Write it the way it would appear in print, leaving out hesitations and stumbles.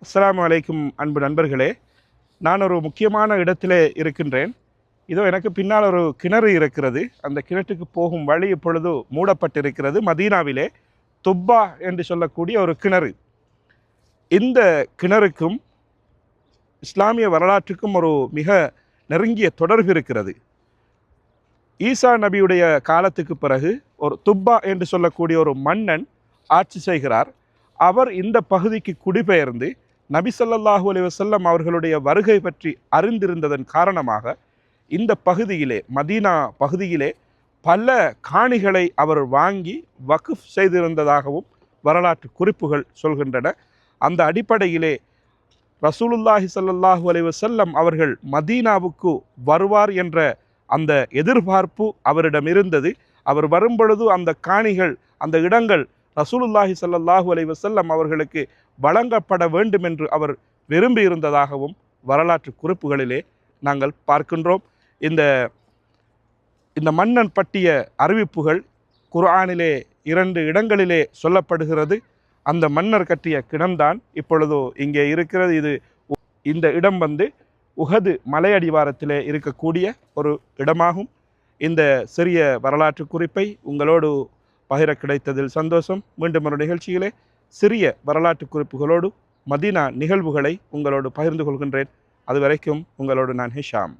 அஸ்ஸலாமு அலைக்கும் அன்பு நண்பர்களே, நான் ஒரு முக்கியமான இடத்திலே இருக்கின்றேன். இதோ எனக்கு பின்னால் ஒரு கிணறு இருக்கிறது. அந்த கிணற்றுக்கு போகும் வழி இப்பொழுது மூடப்பட்டிருக்கிறது. மதீனாவிலே துப்பா என்று சொல்லக்கூடிய ஒரு கிணறு. இந்த கிணறுக்கும் இஸ்லாமிய வரலாற்றுக்கும் ஒரு மிக நெருங்கிய தொடர்பு இருக்கிறது. ஈசா நபியுடைய காலத்துக்கு பிறகு ஒரு துப்பா என்று சொல்லக்கூடிய ஒரு மன்னன் ஆட்சி செய்கிறார். அவர் இந்த பகுதிக்கு குடிபெயர்ந்து நபி ஸல்லல்லாஹு அலைஹி வஸல்லம் அவர்களுடைய வருகை பற்றி அறிந்திருந்ததன் காரணமாக இந்த பகுதியிலே, மதீனா பகுதியிலே பல காணிகளை அவர் வாங்கி வக்ஃப் செய்திருந்ததாகவும் வரலாற்று குறிப்புகள் சொல்கின்றன. அந்த அடிப்படையிலே ரசூலுல்லாஹி ஸல்லல்லாஹு அலைஹி வஸல்லம் அவர்கள் மதீனாவுக்கு வருவார் என்ற அந்த எதிர்பார்ப்பு அவரிடம் இருந்தது. அவர் வரும்பொழுது அந்த காணிகள், அந்த இடங்கள் ரசூலுல்லாஹி ஸல்லல்லாஹு அலைஹி வஸல்லம் அவர்களுக்கு வழங்கப்பட வேண்டும் என்று அவர் விரும்பியிருந்ததாகவும் வரலாற்று குறிப்புகளிலே நாங்கள் பார்க்கின்றோம். இந்த மன்னன் பற்றிய அறிவிப்புகள் குர்ஆனிலே 2 இடங்களிலே சொல்லப்படுகிறது. அந்த மன்னர் கட்டிய கிணம்தான் இப்பொழுது இங்கே இருக்கிறது. இந்த இடம் உஹது மலையடிவாரத்திலே இருக்கக்கூடிய ஒரு இடமாகும். இந்த சிறிய வரலாற்று குறிப்பை உங்களோடு பகிர கிடைத்ததில் சந்தோஷம். மீண்டும் ஒரு நிகழ்ச்சியிலே சிறிய வரலாற்று குறிப்புகளோடு மதீனா நிகழ்வுகளை உங்களோடு பகிர்ந்து கொள்கின்றேன். அதுவரைக்கும் உங்களோடு நான் ஹிஷாம்.